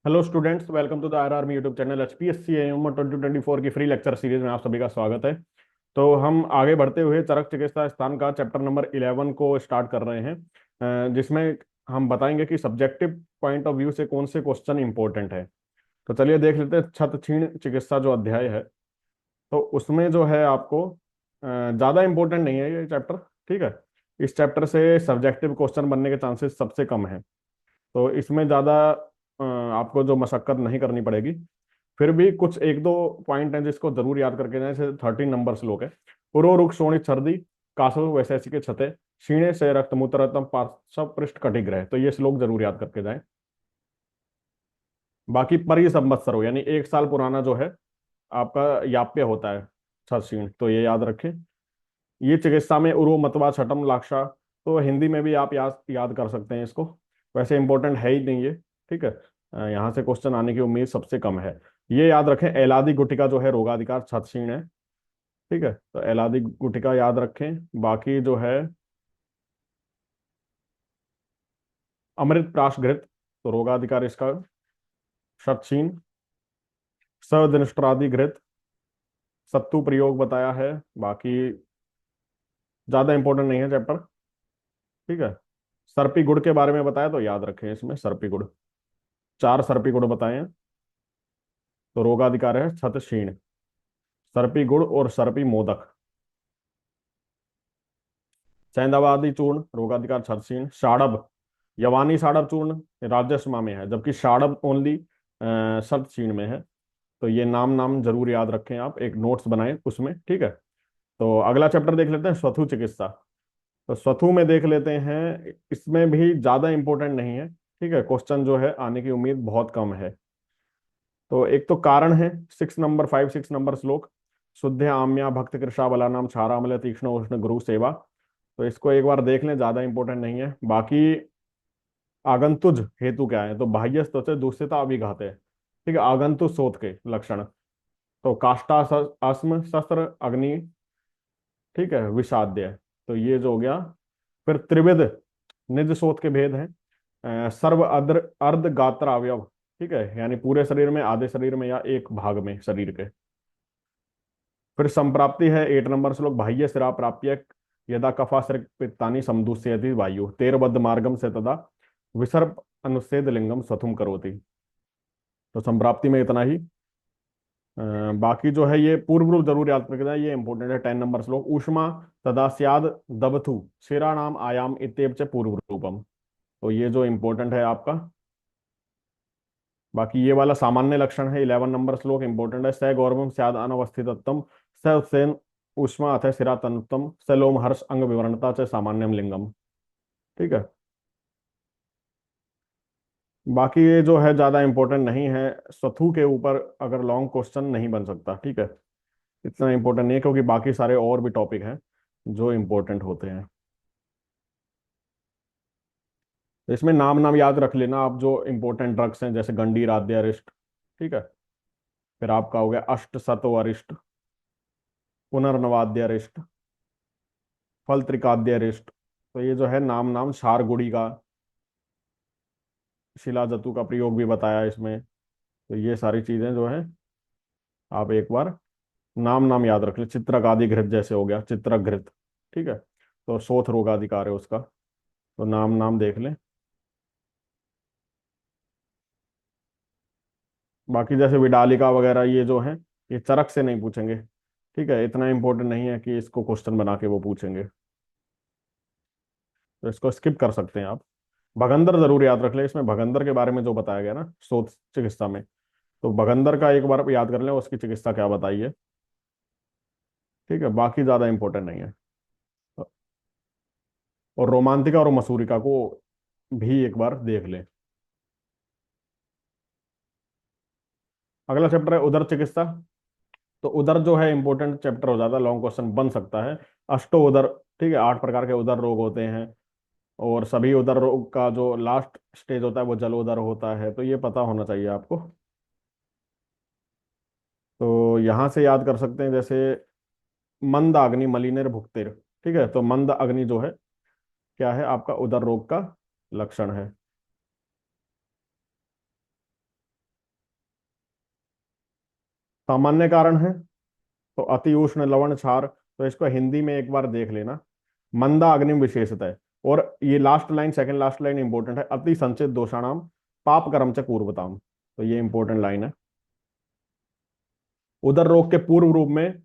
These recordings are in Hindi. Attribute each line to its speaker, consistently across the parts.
Speaker 1: Hello students, welcome to the RRB YouTube channel. HPSC AMO 2024 की फ्री लेक्चर सीरीज में आप सभी का स्वागत है। तो हम आगे बढ़ते हुए चरक चिकित्सा स्थान का चैप्टर नंबर 11 को स्टार्ट कर रहे हैं, जिसमें हम बताएंगे कि सब्जेक्टिव पॉइंट ऑफ व्यू से कौन से क्वेश्चन इंपॉर्टेंट है। तो चलिए देख लेते हैं। छत छीण चिकित्सा जो अध्याय है, तो उसमें जो है आपको ज़्यादा इंपॉर्टेंट नहीं है ये चैप्टर। ठीक है, इस चैप्टर से सब्जेक्टिव क्वेश्चन बनने के चांसेस सबसे कम है। तो इसमें ज़्यादा आपको जो मशक्कत नहीं करनी पड़ेगी। फिर भी कुछ एक दो पॉइंट हैं जिसको जरूर याद करके जाएं। जैसे 13 नंबर श्लोक है, पुरो रुक शोणित छर्दी कासव वैशेषि के छते क्षीणे से रक्त मूत्रतम पार्श्व पृष्ठ कटिग्रह। तो ये श्लोक जरूर याद करके जाएं। बाकी पर संवत्सर हो यानी 1 साल पुराना जो है आपका याप्य होता है छठ क्षीण, तो ये याद रखें। ये चिकित्सा में उर्व मतवा छठम लाक्षा, तो हिंदी में भी आप याद याद कर सकते हैं इसको। वैसे इंपॉर्टेंट है ही नहीं ये। ठीक है, यहाँ से क्वेश्चन आने की उम्मीद सबसे कम है। ये याद रखें, एलादी गुटिका जो है रोगाधिकार छत्तीसगढ़ है। ठीक है, तो एलादी गुटिका याद रखें। बाकी जो है अमृत प्राश घृत, तो रोगाधिकार इसका छत्तीसगढ़। सदिनष्ट्रादि घृत सत्तु प्रयोग बताया है। बाकी ज्यादा इंपॉर्टेंट नहीं है चैप्टर। ठीक है, सर्पी गुड़ के बारे में बताया तो याद रखें। इसमें सर्पी गुड़, 4 सर्पी गुड़ बताए हैं। तो रोगाधिकार है छत क्षीण, सर्पी गुड़ और सर्पी मोदक। सैंधवादी चूर्ण रोगाधिकार छत क्षीण। शाड़ब, यवानी साड़ब चूर्ण राजस्मा में है, जबकि शाड़ब ओनली शत क्षीण में है। तो ये नाम नाम जरूर याद रखें, आप एक नोट्स बनाएं उसमें। ठीक है, तो अगला चैप्टर देख लेते हैं, स्वथु चिकित्सा। तो स्वथु में देख लेते हैं, इसमें भी ज्यादा इंपॉर्टेंट नहीं है। ठीक है, क्वेश्चन जो है आने की उम्मीद बहुत कम है। तो एक तो कारण है 6 नंबर श्लोक, शुद्ध आम्या भक्त कृषा बला नाम क्षारामल तीक्ष्ण उष्ण गुरु सेवा। तो इसको एक बार देख लें, ज्यादा इंपॉर्टेंट नहीं है। बाकी आगंतुज हेतु क्या है, तो बाह्य त्वचा दूषिता अभिघात है। ठीक है, आगंतुज शोथ के लक्षण, तो काष्ठा अस्म शस्त्र अग्नि। ठीक है, विषाद्य। तो ये जो हो गया। फिर त्रिविध निज शोथ के भेद हैं। सर्व अर्ध अर्ध गात्र अवयव। ठीक है, यानी पूरे शरीर में, आधे शरीर में, या एक भाग में शरीर के। फिर संप्राप्ति है 8 नंबर श्लोक, बाह्य सिरा प्राप्य यदा कफा सृक् पित्तानि समदुष्यति वायु तेरबद्ध मार्गम से तदा विसर्प अनुच्छेद लिंगम स्वथुम करोति। तो संप्राप्ति में इतना ही। बाकी जो है ये पूर्व रूप जरूर याद रखना, ये इंपॉर्टेंट है। 10 नंबर श्लोक, ऊष्मा तदा स्याद दबथु शिरा नाम आयाम इत्येव च पूर्व रूपम। तो ये जो इंपॉर्टेंट है आपका। बाकी ये वाला सामान्य लक्षण है, 11 नंबर श्लोक इंपॉर्टेंट है। स गौरवम स्याद अनवस्थितत्तम स उत्सेन ऊष्मा अथ सिरा तनुत्तम स लोम हर्ष अंग विवरणता च सामान्यम लिंगम। ठीक है, बाकी ये जो है ज्यादा इंपॉर्टेंट नहीं है। स्वथु के ऊपर अगर लॉन्ग क्वेश्चन नहीं बन सकता। ठीक है, इतना इंपॉर्टेंट नहीं है, क्योंकि बाकी सारे और भी टॉपिक हैं जो इंपॉर्टेंट होते हैं। तो इसमें नाम नाम याद रख लेना आप, जो इंपॉर्टेंट ड्रग्स हैं, जैसे गंडीर आद्य अरिष्ट। ठीक है, फिर आपका हो गया अष्ट सतो अरिष्ट, पुनर्नवाद्य अरिष्ट, फल त्रिकाद्य अरिष्ट। तो ये जो है नाम नाम, क्षारगुड़ी का, शिला जतु का प्रयोग भी बताया इसमें। तो ये सारी चीजें जो है आप एक बार नाम नाम याद रख ले। चित्रक आदि घृत जैसे हो गया चित्रक घृत। ठीक है, तो शोथ रोगाधिकार है उसका, तो नाम नाम देख लें। बाकी जैसे विडालिका वगैरह ये जो है, ये चरक से नहीं पूछेंगे। ठीक है, इतना इंपॉर्टेंट नहीं है कि इसको क्वेश्चन बना के वो पूछेंगे, तो इसको स्किप कर सकते हैं आप। भगंदर जरूर याद रख लें, इसमें भगंदर के बारे में जो बताया गया ना शोध चिकित्सा में, तो भगंदर का एक बार याद कर लें, उसकी चिकित्सा क्या बताई है। ठीक है, बाकी ज्यादा इंपॉर्टेंट नहीं है। और रोमांतिका और मसूरिका को भी एक बार देख लें। अगला चैप्टर है उदर चिकित्सा। तो उदर जो है इंपॉर्टेंट चैप्टर हो जाता है, लॉन्ग क्वेश्चन बन सकता है। अष्टो उदर, ठीक है, 8 प्रकार के उदर रोग होते हैं। और सभी उदर रोग का जो लास्ट स्टेज होता है वो जल उदर होता है, तो ये पता होना चाहिए आपको। तो यहां से याद कर सकते हैं, जैसे मंद अग्नि मलिनेर भुक्तेर। ठीक है, तो मंद अग्नि जो है क्या है, आपका उदर रोग का लक्षण है। सामान्य कारण है तो अति उष्ण लवण क्षार, तो इसको हिंदी में एक बार देख लेना, मंदा अग्निम विशेषता है। और ये last line, second last line important है, अति संचित दोषाणाम पाप कर्म च पूर्वताम, तो ये इंपॉर्टेंट लाइन है। उदर रोग के पूर्व रूप में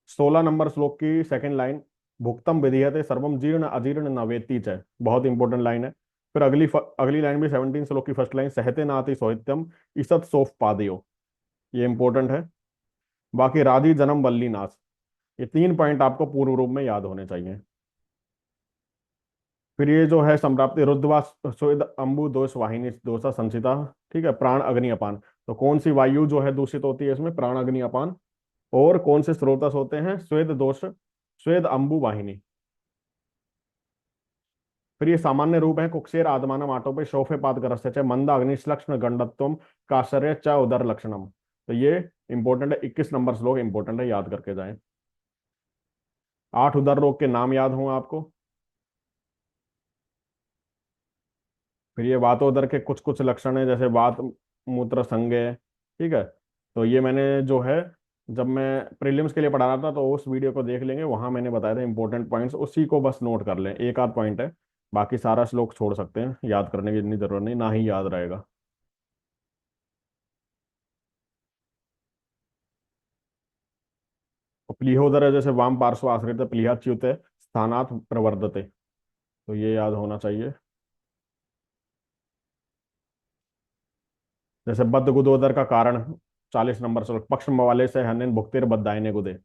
Speaker 1: 16 नंबर श्लोक की सेकंड लाइन, भुक्तम विधीयते सर्वम जीर्ण अजीर्ण न वेत्ति च, बहुत इंपॉर्टेंट लाइन है। फिर अगली लाइन भी 17 श्लोक की फर्स्ट लाइन, सहते नाति सोहित्यम ईसत सोफ पादयो, ये इंपॉर्टेंट है। बाकी राधी जन्म वल्ली नाश, ये 3 पॉइंट आपको पूर्व रूप में याद होने चाहिए। फिर ये जो है संप्राप्ति रुद्रवा स्वेद अंबु दोष वाहिनी दोषा संचिता, ठीक है, प्राण अग्नि अपान, तो कौन सी वायु जो है दूषित होती है इसमें, प्राण अग्नि अपान। और कौन से स्रोतस होते हैं, स्वेद दोष स्वेद अंबु वाहिनी। फिर ये सामान्य रूप है, कुक्षेर आत्मानम आटोपे शोफे पाद करस्य च मंद अग्निश्लक्ष्ण गंडत्वम काश्चर्य च उदर लक्षणम, तो ये इंपॉर्टेंट है, 21 नंबर श्लोक इंपॉर्टेंट है, याद करके जाएं। 8 उदर रोग के नाम याद हों आपको। फिर ये वातोदर के कुछ कुछ लक्षण है, जैसे वात मूत्र संज्ञा, ठीक है। तो ये मैंने जो है, जब मैं प्रीलिम्स के लिए पढ़ा रहा था तो उस वीडियो को देख लेंगे, वहां मैंने बताया था इंपॉर्टेंट पॉइंट्स, उसी को बस नोट कर लें, एक आध पॉइंट है, बाकी सारा श्लोक छोड़ सकते हैं, याद करने की इतनी जरूरत नहीं, ना ही याद रहेगा। तो प्लीहोदर है, जैसे वाम पार्श्व आश्रित प्लीहा च्युत स्थानात प्रवर्धते, तो ये याद होना चाहिए। जैसे बद्ध गुदोदर का कारण, 40 नंबर श्लोक, पक्ष वाले से हनिन भुक्तिर बद्दायने गुदे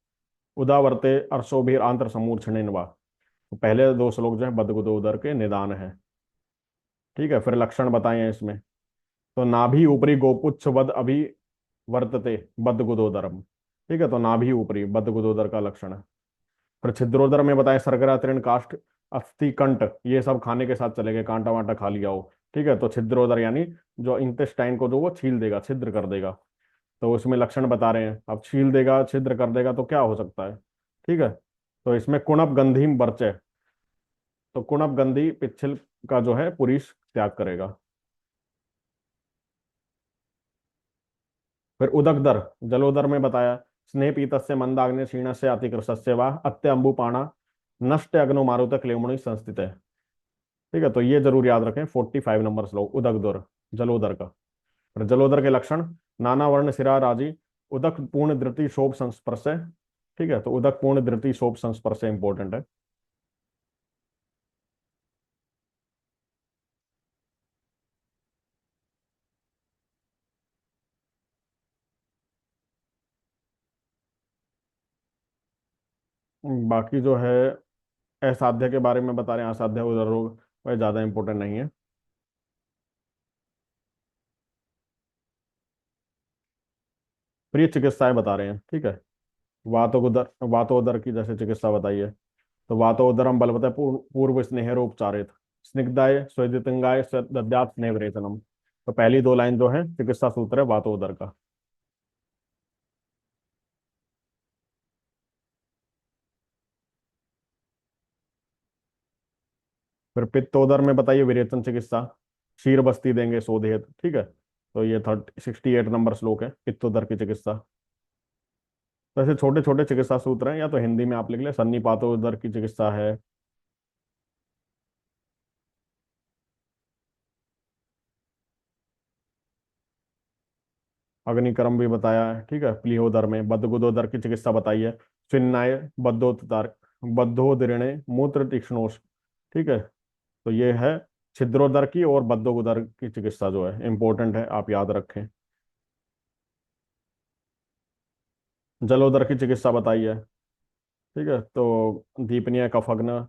Speaker 1: उदावर्ते अर्शोभीर आंतर समूर्छने वा, तो पहले दो श्लोक जो है बदगुदोदर के निदान है, ठीक है। फिर लक्षण बताए हैं इसमें, तो नाभि ऊपरी गोपुच्छ वद अभी वर्तते बदगुदोदरम, ठीक है, तो नाभि ऊपरी बदगुदोदर का लक्षण है। फिर छिद्रोदर में बताए सरगरा तृण काष्ठ अस्थि कंठ, ये सब खाने के साथ चले गए, कांटा वांटा खा लिया हो, ठीक है, तो छिद्रोदर यानी जो इंटेस्टाइन को जो वो छील देगा, छिद्र कर देगा, तो उसमें लक्षण बता रहे हैं। अब छील देगा छिद्र कर देगा तो क्या हो सकता है, ठीक है। तो इसमें कुणप गंधीम बर्चे, तो कुणप गंधी पिच्छल का जो है पुरीश त्याग करेगा। फिर उदकदर जलोदर में बताया, स्नेह पीतस्य मंदाग्नि क्षीण से अतिकृष्य वा अत्य अंबुपाणा नष्ट अग्नो मारुत क्लेमुणी संस्थित है, ठीक है, तो ये जरूर याद रखें, 45 नंबर श्लोक उदकदर जलोदर का। फिर जलोदर के लक्षण, नाना वर्ण सिरा राजी उदक पूर्ण धृति शोभ संस्पर्श, ठीक है, तो उदक पूर्ण धृति शोभ संस्पर्श इंपॉर्टेंट है। बाकी जो है असाध्य के बारे में बता रहे हैं, असाध्य उदर रोग वह ज्यादा इंपॉर्टेंट नहीं है। प्रिय चिकित्साएं बता रहे हैं, ठीक है। वातोदर की जैसे चिकित्सा बताइए, तो वातोदरम बलवते पूर्व स्नेहरोपचारित स्निग्धाय स्वेदितंगाय दद्यात् स्नेह विरेचनम, तो पहली दो लाइन जो है चिकित्सा सूत्र है वातोदर का। फिर पित्तोदर में बताइए विरेचन चिकित्सा, क्षीर बस्ती देंगे शोधित, ठीक है, तो ये 68 नंबर श्लोक है पित्तोदर की चिकित्सा। तो ऐसे छोटे छोटे चिकित्सा सूत्र हैं, या तो हिंदी में आप लिख ले, सन्निपातोदर की चिकित्सा है। अग्निकर्म भी बताया है, ठीक है, प्लीहोदर में बद्धगुदोदर की चिकित्सा बताई है, चिन्नाय बद्धोदर बद्धोदृणे मूत्र तीक्ष्णोष, ठीक है, तो ये है छिद्रोदर की और बद्धोदर की चिकित्सा जो है इंपॉर्टेंट है, आप याद रखें। जलोदर की चिकित्सा बताई है, ठीक है, तो दीपनीय कफग्न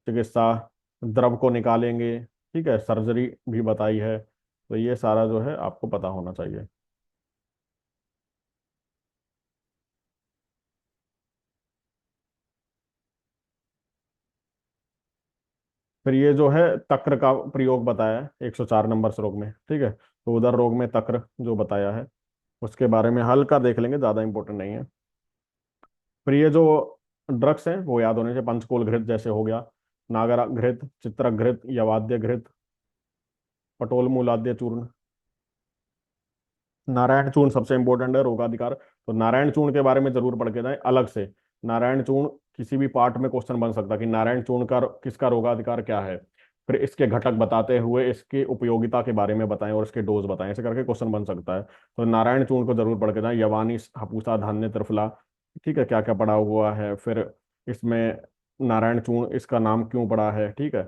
Speaker 1: चिकित्सा, द्रव को निकालेंगे, ठीक है, सर्जरी भी बताई है, तो ये सारा जो है आपको पता होना चाहिए। फिर ये जो है तक्र का प्रयोग बताया है 104 नंबर श्लोक में, ठीक है, तो उदर रोग में तक्र जो बताया है उसके बारे में हल्का देख लेंगे, ज्यादा इंपॉर्टेंट नहीं है। फिर ये जो ड्रग्स हैं वो याद होने से, पंचकोल घृत जैसे हो गया, नागर घृत, चित्रक घृत, यवाद्य घृत, पटोल मूलाद्य चूर्ण, नारायण चूर्ण सबसे इंपॉर्टेंट है रोगाधिकार। तो नारायण चूर्ण के बारे में जरूर पढ़ के जाए अलग से। नारायण चूर्ण किसी भी पार्ट में क्वेश्चन बन सकता है कि नारायण चूर्ण का किसका रोगाधिकार क्या है। फिर इसके घटक बताते हुए इसकी उपयोगिता के बारे में बताएं और इसके डोज बताएं, ऐसे करके क्वेश्चन बन सकता है। तो नारायण चूर्ण को जरूर पढ़ के जाए। यवानी, हपूसा, धान्य, त्रिफला, ठीक है, क्या क्या पड़ा हुआ है। फिर इसमें नारायण चूर्ण इसका नाम क्यों पड़ा है, ठीक है।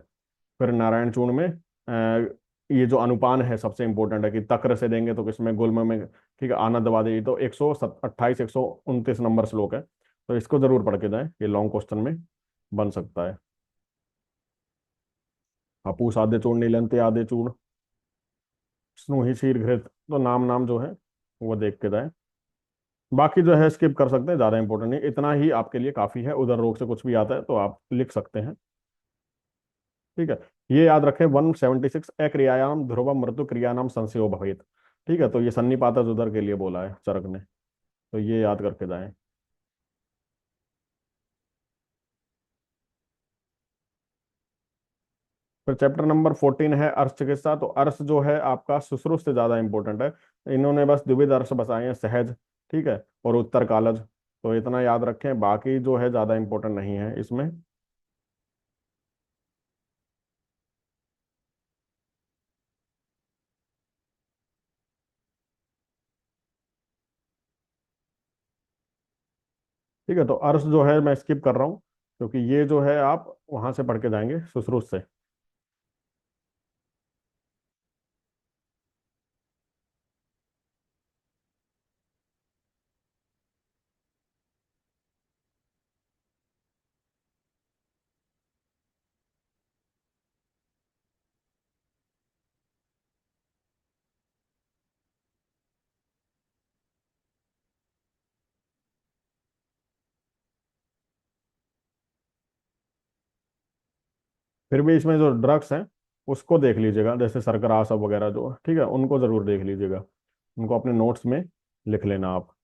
Speaker 1: फिर नारायण चूर्ण में ये जो अनुपान है सबसे इंपॉर्टेंट है कि तक्र से देंगे तो किसमें, गुल्म में, ठीक है, आना दबा देगी। तो 128 129 नंबर श्लोक है, तो इसको जरूर पढ़ के जाए, ये लॉन्ग क्वेश्चन में बन सकता है। हपूस आद्य चूर्ण, नीलंते आद्य चूर्ण, स्नूहि क्षीर घृत, तो नाम नाम जो है वो देख के जाए। बाकी जो है स्किप कर सकते हैं, ज्यादा इंपॉर्टेंट नहीं, इतना ही आपके लिए काफी है। उधर रोग से कुछ भी आता है तो आप लिख सकते हैं, ठीक है। ये याद रखें 176 अक्रियायाम ध्रुवम मृत्यु क्रियानाम संशयो भवेत, ठीक है। तो ये सन्निपात उदर के लिए बोला है चरक ने, तो ये याद करके जाएं। फिर चैप्टर नंबर 14 है अर्श चिकित्सा। तो अर्श जो है आपका सुश्रुत से ज्यादा इंपॉर्टेंट है। इन्होंने बस द्विविध अर्श बसाए हैं, सहज, ठीक है, और उत्तर कालज। तो इतना याद रखें, बाकी जो है ज्यादा इंपॉर्टेंट नहीं है इसमें। ठीक है, तो अर्श जो है मैं स्किप कर रहा हूँ, क्योंकि ये जो है आप वहां से पढ़ के जाएंगे सुश्रुत से। फिर भी इसमें जो ड्रग्स हैं उसको देख लीजिएगा, जैसे सरकरास वगैरह जो, ठीक है, उनको जरूर देख लीजिएगा। उनको अपने नोट्स में लिख लेना आप।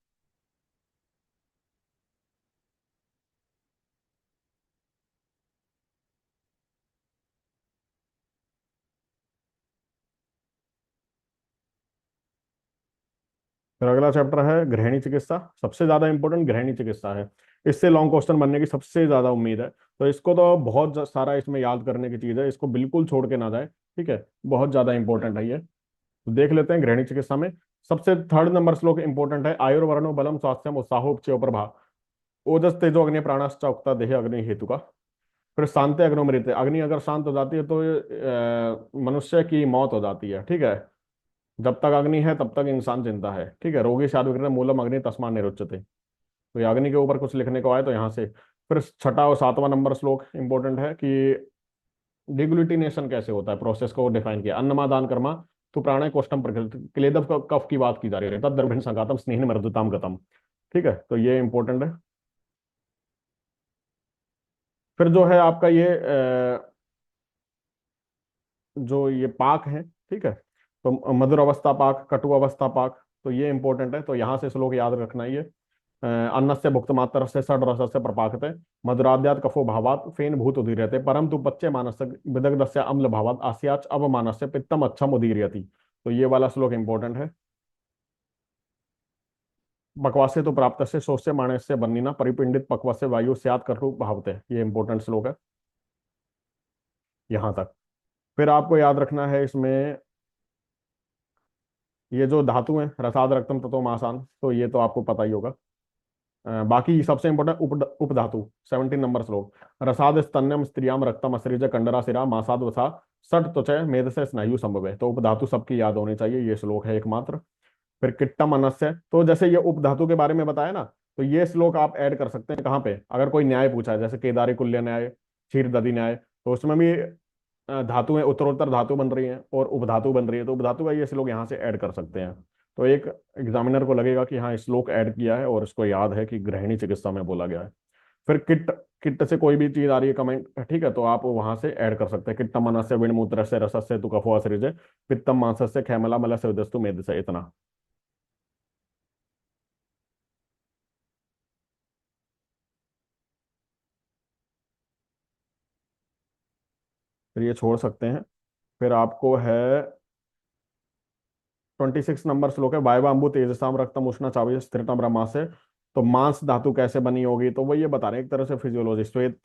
Speaker 1: फिर अगला चैप्टर है गृहिणी चिकित्सा। सबसे ज्यादा इंपॉर्टेंट गृहिणी चिकित्सा है, इससे लॉन्ग क्वेश्चन बनने की सबसे ज्यादा उम्मीद है। तो इसको तो बहुत सारा इसमें याद करने की चीज है, इसको बिल्कुल छोड़ के ना जाए, ठीक है। बहुत ज्यादा इंपॉर्टेंट है ये। तो देख लेते हैं गृहिणी चिकित्सा में। सबसे थर्ड नंबर श्लोक इंपॉर्टेंट है, आयुर्वर्णो बलम स्वास्थ्यम उत्साहोपचय प्रभा, ओजस तेजो अग्नि प्राणश्च उक्ता देह अग्नि हेतु का। फिर शांति अग्निमृत, अग्नि अगर शांत हो जाती है तो मनुष्य की मौत हो जाती है, ठीक है। जब तक अग्नि है तब तक इंसान जिंदा है, ठीक है। रोगी शाद विग्रह मूलम अग्नि तस्मा निरुच्यते। तो ये अग्नि के ऊपर कुछ लिखने को आए तो यहाँ से। फिर छठा और सातवां नंबर श्लोक इंपॉर्टेंट है कि डिग्लूटिनेशन कैसे होता है, प्रोसेस को डिफाइन किया। अन्नमा दान कर्मा तो प्राणाय कोष्ठम प्रकृति, क्लेदक कफ की बात की जा रही है, तद द्रभिण संघातम स्नेह मृदुताम गतम, ठीक है। तो ये इंपॉर्टेंट है। फिर जो है आपका ये जो ये पाक है, ठीक है। तो मधुर अवस्था पाक, कटु अवस्था पाक, तो ये इंपॉर्टेंट है। तो यहाँ से श्लोक याद रखना है ये। अन्न से भुक्त मात्र से षड रस से प्रपाकते, मधुराद्यात कफो भावात फेन भूत उदीर्यते, परम तु पच्चे मानस विदग्धस्य अम्ल भावात आस्याच अवमानस्य पित्तम अच्छम उदीर्यति। तो ये वाला श्लोक इंपॉर्टेंट है। बकवासे तो प्राप्त से शोष्य मानस्य बन्नीना परिपिंडित पक्वा से वायु स्यात् कर्तु भावते, ये इंपॉर्टेंट श्लोक है यहाँ तक। फिर आपको याद रखना है इसमें ये जो धातु है, रसाद रक्तम तत्व मासान, तो ये तो आपको पता ही होगा। बाकी सबसे इंपॉर्टेंट उपधातु, 17 नंबर श्लोक, रसाद स्तन्यम स्त्रियाम रक्तम असृज कंडरा सिरा मासाद वसा सट त्वचय मेद से स्नायु संभव है। तो उपधातु सबकी याद होनी चाहिए, ये श्लोक है एकमात्र। फिर किट्टम अनस्य, तो जैसे ये उपधातु के बारे में बताया ना, तो ये श्लोक आप ऐड कर सकते हैं कहाँ पे, अगर कोई न्याय पूछा है, जैसे केदारी कुल्य न्याय, क्षीर दधि न्याय, तो उसमें भी धातु है, उत्तरोत्तर धातु बन रही है और उपधातु बन रही है, तो उपधातु का ये श्लोक यहाँ से ऐड कर सकते हैं। तो एक एग्जामिनर को लगेगा कि हाँ श्लोक ऐड किया है और इसको याद है कि गृहिणी चिकित्सा में बोला गया है। फिर किट, किट से कोई भी चीज आ रही है कमेंट, ठीक है, तो आप वहां से ऐड कर सकते हैं। किट्टम मनस्य विणमूत्र से रस से तु कफो असृजे, पित्तम मांस से खेमला मल से उदस्तु मेद से, इतना। फिर ये छोड़ सकते हैं। फिर आपको है 26 नंबर श्लोक है, वायवाम्बु तेजसाम रक्तम उष्ण चावी स्थिरतम ब्रह्मा से। तो मांस धातु कैसे बनी होगी, तो वो ये बता रहे हैं एक तरह से फिजियोलॉजी, श्वेत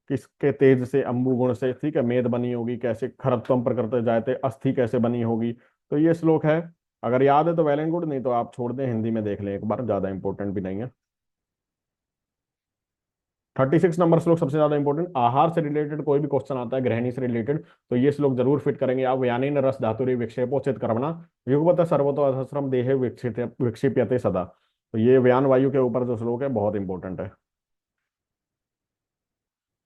Speaker 1: किसके तेज से, अंबु गुण से, ठीक है, मेद बनी होगी कैसे, खरत्वम प्रकृति जायते, अस्थि कैसे बनी होगी। तो ये श्लोक है, अगर याद है तो वेल एंड गुड, नहीं तो आप छोड़ दें, हिंदी में देख लें एक बार, ज्यादा इंपॉर्टेंट भी नहीं है। 36 नंबर श्लोक सबसे ज्यादा इंपॉर्टेंट, आहार से रिलेटेड कोई भी क्वेश्चन आता है गृहिणी से रिलेटेड, तो ये श्लोक जरूर फिट करेंगे आप। यानी न रस धातुरी विक्षेपोचित कर्मणा युगपत सर्वतो अधस्रम देहे विक्षित विक्षिप्यते सदा। तो ये व्यान वायु के ऊपर जो श्लोक है बहुत इंपॉर्टेंट है।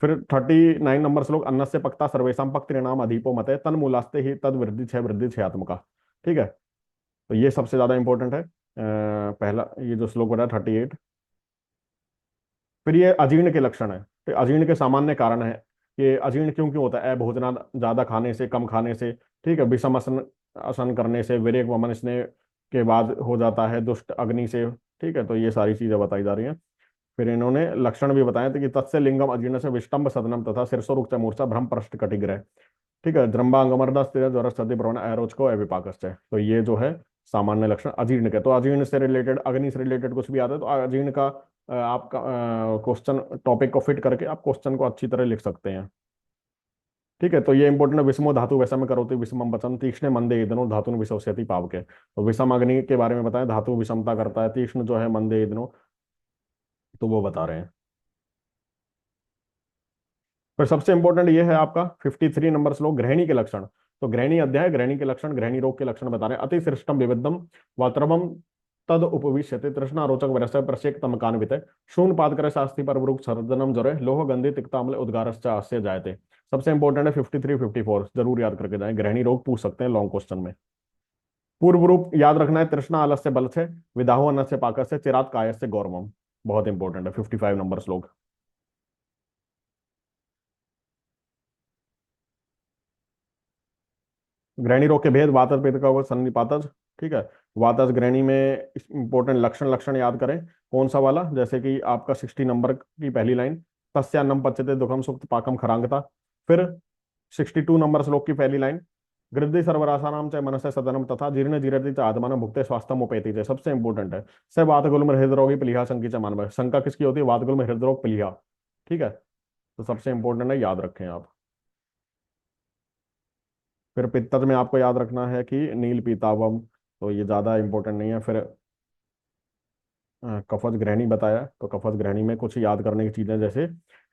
Speaker 1: फिर 39 नंबर श्लोक, अन्न से पक्ता सर्वेशम पक्तृणाम अधिपो मते तन मूलास्ते ही तद वृद्धि छह आत्मका। ठीक है, तो ये सबसे ज्यादा इंपॉर्टेंट है। पहला ये जो श्लोक बना 38। फिर ये अजीर्ण के लक्षण है, तो अजीर्ण के सामान्य कारण है कि अजीर्ण क्यों क्यों होता है, भोजना ज्यादा खाने से, कम खाने से, ठीक है, विषम आसन आसन करने से, विरेक वमन स्नेह के बाद हो जाता है, दुष्ट अग्नि से, ठीक है, तो ये सारी चीजें बताई जा रही हैं। फिर इन्होंने लक्षण भी बताए थे कि तत्से लिंगम अजीर्ण से विष्टम्भ सदनम तथा शीर्षोरुक्च मूर्छा भ्रम पृष्ठ कटिग्रह, ठीक है, द्रंबांगमर्दा स्थिर ज्वर सर्दी प्रवण अरोचको अविपाकश्च। तो ये जो है सामान्य लक्षण अजीर्ण के। तो अजीर्ण से रिलेटेड, अग्नि से रिलेटेड कुछ भी आता है तो अजीर्ण का आपका क्वेश्चन टॉपिक को फिट करके आप क्वेश्चन को अच्छी तरह लिख सकते हैं। ठीक है, तो ये इंपॉर्टेंट है, विषमो धातु वैसा में करोति विषमम वचन तीक्ष्ण मंदे इदनो धातु विशोष्यति पावके। तो विषम अग्नि के बारे में बताएं, धातु विषमता करता है, तीक्ष्ण जो है मंदे इदनो, तो वो बता रहे हैं। फिर सबसे इंपॉर्टेंट ये है आपका 53 नंबर श्लोक, गृहिणी के लक्षण। तो गृहिणी अध्याय, गृहिणी के लक्षण, गृहिणी रोग के लक्षण बता रहे हैं। अति श्रेष्ठम विविधम वात्रवम तद उपविश्यते तृष्णा रोचक वरस प्रशेक तम कान्वित शून पाद करे शास्ति पर वृक्ष सर्जनम ज्वरे लोह गंधि तिक्ताम्ल उद्गारश्च आस्य जायते। सबसे इंपॉर्टेंट है 53 54, जरूर याद करके जाएं, गृहिणी रोग पूछ सकते हैं लॉन्ग क्वेश्चन में। पूर्व रूप याद रखना है, तृष्णा आलस्य बल से, विदाहो अन्न से पाक से, चिरात काय से गौरवम। बहुत इंपॉर्टेंट है 55 नंबर श्लोक। ग्रहणी रोग के भेद, वातज पित्त का सन्निपातज, ठीक है। वातज ग्रहणी में इंपॉर्टेंट लक्षण, लक्षण याद करें, कौन सा वाला, जैसे कि आपका 60 नंबर की पहली लाइन, तस्यान्नम पच्यते दुखम सुक्त पाकम खरांगता। फिर 62 नंबर श्लोक की पहली लाइन, गृद्धि सर्वरासानाम च मनस्य सदनम तथा जीर्ण जीरति च आत्मान भुक्ते स्वास्थ्यम उपेति च। सबसे इंपॉर्टेंट है, स वातगुल्म हृदरोगी प्लीहा शंकी च मानव। शंका किसकी होती है, वातगुल्म हृदरोग प्लीहा, ठीक है, तो सबसे इंपॉर्टेंट है, याद रखें आप। फिर पित्तज में आपको याद रखना है कि नील पीतावम, तो ये ज्यादा इंपॉर्टेंट नहीं है। फिर कफज ग्रहणी बताया, तो कफज ग्रहणी में कुछ याद करने की चीजें, जैसे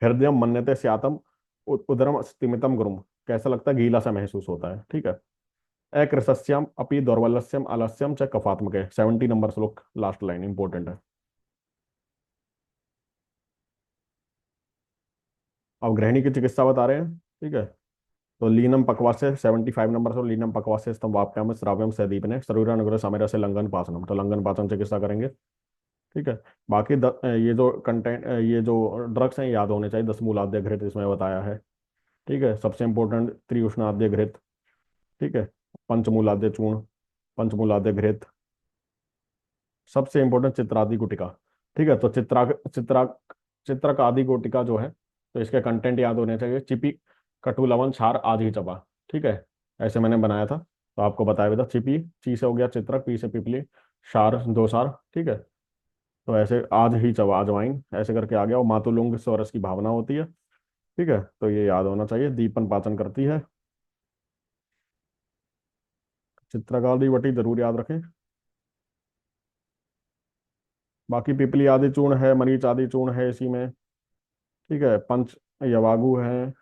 Speaker 1: हृदय मन्यते स्यातम उदरम स्तिमितम गुरुम, कैसा लगता है, गीला सा महसूस होता है, ठीक है। अकृतस्यम अपि दौर्बल्यस्यम आलस्यम च कफात्मक है। 70 नंबर श्लोक लास्ट लाइन इंपॉर्टेंट है। अब ग्रहणी की चिकित्सा बता रहे हैं, ठीक है। तो लीनम पक्वासे 75 नंबर से, लीनम पक्वासे स्तंभ वाप्याम श्राव्यम सदीपने शरीरानुग्रह समय से लंघन पाचनम, तो लंघन पाचन चिकित्सा करेंगे, ठीक है। बाकी ये जो कंटेंट, ये जो ड्रग्स हैं याद होने चाहिए, 10 मूलाद्य घृत इसमें बताया है, ठीक है। सबसे इंपॉर्टेंट त्रिउष्णाद्य घृत, ठीक है, पंचमूलाद्य चूर्ण, पंचमूलाद्य घृत, सबसे इंपॉर्टेंट चित्रादि गुटिका, ठीक है। तो चित्रक आदि गुटिका जो है, तो इसके कंटेंट याद होने चाहिए, चिपी कटु लवण क्षार आदि चबा, ठीक है, ऐसे मैंने बनाया था, तो आपको बताया भी था। चिपी, ची से हो गया चित्रक, पी से पिपली, क्षार दो सार, ठीक है, तो ऐसे आज ही चबा अजवाइन, ऐसे करके आ गया। और मातुलुंग स्वरस की भावना होती है, ठीक है, तो ये याद होना चाहिए। दीपन पाचन करती है, चित्रकाली वटी जरूर याद रखें। बाकी पिपली आदि चूर्ण है, मरीच आदि चूर्ण है इसी में, ठीक है। पंच यवागु है,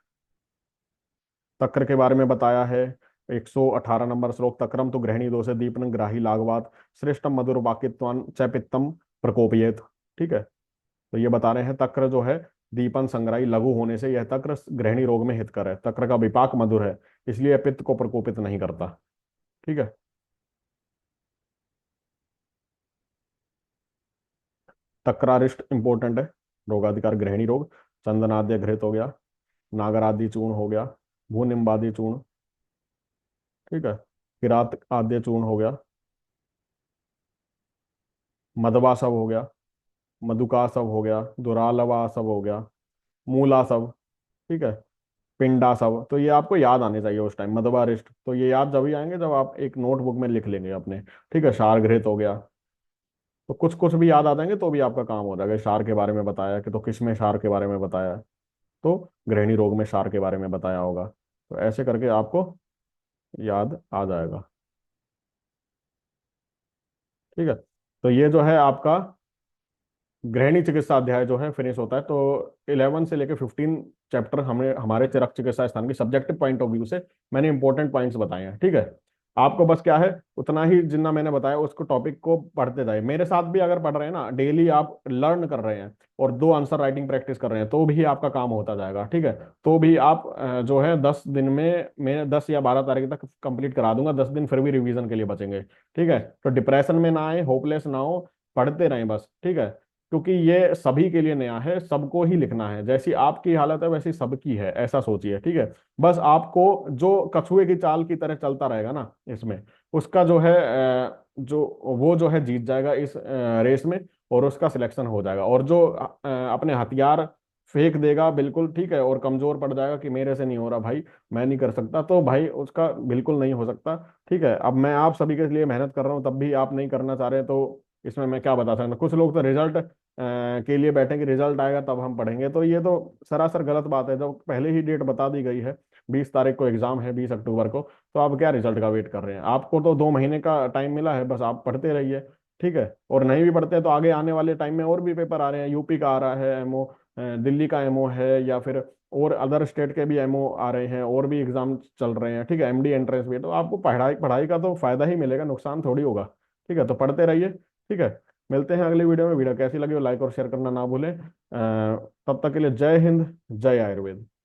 Speaker 1: तक्र के बारे में बताया है। 118 नंबर श्लोक, तक्रम तो गृहिणी दोष दीपन ग्राही लागवात श्रेष्ठम मधुर वाक्यत्वान चैपित्तम प्रकोपयेत, ठीक है। तो ये बता रहे हैं तक्र जो है दीपन संग्राही लघु होने से यह तक्र गृहिणी रोग में हितकर है, तक्र का विपाक मधुर है, इसलिए पित्त को प्रकोपित नहीं करता, ठीक है। तक्रारिष्ट इंपॉर्टेंट है, रोगाधिकार गृहिणी रोग, चंदनाद्य घृत हो गया, नागरादि चूर्ण हो गया, भूनिम्बादि चूर्ण, ठीक है, किरात आद्य चूर्ण हो गया, मदवा सब हो गया, मधुका सब हो गया, दुरालवा सब हो गया, मूला सब, ठीक है, पिंडा सब, तो ये आपको याद आने चाहिए उस टाइम, मदवा रिष्ट, तो ये याद जब ही आएंगे जब आप एक नोटबुक में लिख लेंगे अपने। ठीक है, क्षार घृत हो गया, तो कुछ कुछ भी याद आ जाएंगे तो भी आपका काम हो जाएगा। क्षार के बारे में बताया कि तो किस में क्षार के बारे में बताया, तो गृहिणी रोग में क्षार के बारे में बताया होगा, तो ऐसे करके आपको याद आ जाएगा। ठीक है, तो ये जो है आपका गृहिणी चिकित्सा अध्याय जो है फिनिश होता है। तो 11 से लेकर 15 चैप्टर हमें हमारे चरक चिकित्सा स्थान की सब्जेक्टिव पॉइंट ऑफ व्यू से मैंने इंपॉर्टेंट पॉइंट्स बताए हैं। ठीक है, आपको बस क्या है, उतना ही जितना मैंने बताया उसको टॉपिक को पढ़ते जाए। मेरे साथ भी अगर पढ़ रहे हैं ना, डेली आप लर्न कर रहे हैं और दो आंसर राइटिंग प्रैक्टिस कर रहे हैं, तो भी आपका काम होता जाएगा। ठीक है, तो भी आप जो है 10 दिन में मैं 10 या 12 तारीख तक कंप्लीट करा दूंगा। 10 दिन फिर भी रिवीजन के लिए बचेंगे। ठीक है, तो डिप्रेशन में ना आए, होपलेस ना हो, पढ़ते रहें बस। ठीक है, क्योंकि ये सभी के लिए नया है, सबको ही लिखना है, जैसी आपकी हालत है वैसी सबकी है, ऐसा सोचिए। ठीक है, बस आपको जो कछुए की चाल की तरह चलता रहेगा ना इसमें, उसका जो है जो वो जो है जीत जाएगा इस रेस में, और उसका सिलेक्शन हो जाएगा। और जो अपने हथियार फेंक देगा बिल्कुल, ठीक है, और कमजोर पड़ जाएगा कि मेरे से नहीं हो रहा भाई, मैं नहीं कर सकता, तो भाई उसका बिल्कुल नहीं हो सकता। ठीक है, अब मैं आप सभी के लिए मेहनत कर रहा हूँ, तब भी आप नहीं करना चाह रहे, तो इसमें मैं क्या बता सकता हूँ। कुछ लोग तो रिजल्ट के लिए बैठे कि रिजल्ट आएगा तब हम पढ़ेंगे, तो ये तो सरासर गलत बात है। जब पहले ही डेट बता दी गई है, 20 तारीख को एग्जाम है, 20 अक्टूबर को, तो आप क्या रिजल्ट का वेट कर रहे हैं? आपको तो 2 महीने का टाइम मिला है, बस आप पढ़ते रहिए। ठीक है, और नहीं भी पढ़ते हैं तो आगे आने वाले टाइम में और भी पेपर आ रहे हैं, यूपी का आ रहा है एमओ, दिल्ली का एमओ है, या फिर और अदर स्टेट के भी एमओ आ रहे हैं, और भी एग्जाम चल रहे हैं। ठीक है, एमडी एंट्रेंस भी है, तो आपको पढ़ाई पढ़ाई का तो फायदा ही मिलेगा, नुकसान थोड़ी होगा। ठीक है, तो पढ़ते रहिए। ठीक है, मिलते हैं अगली वीडियो में। वीडियो कैसी लगी हो लाइक और शेयर करना ना भूलें। तब तक के लिए जय हिंद, जय आयुर्वेद।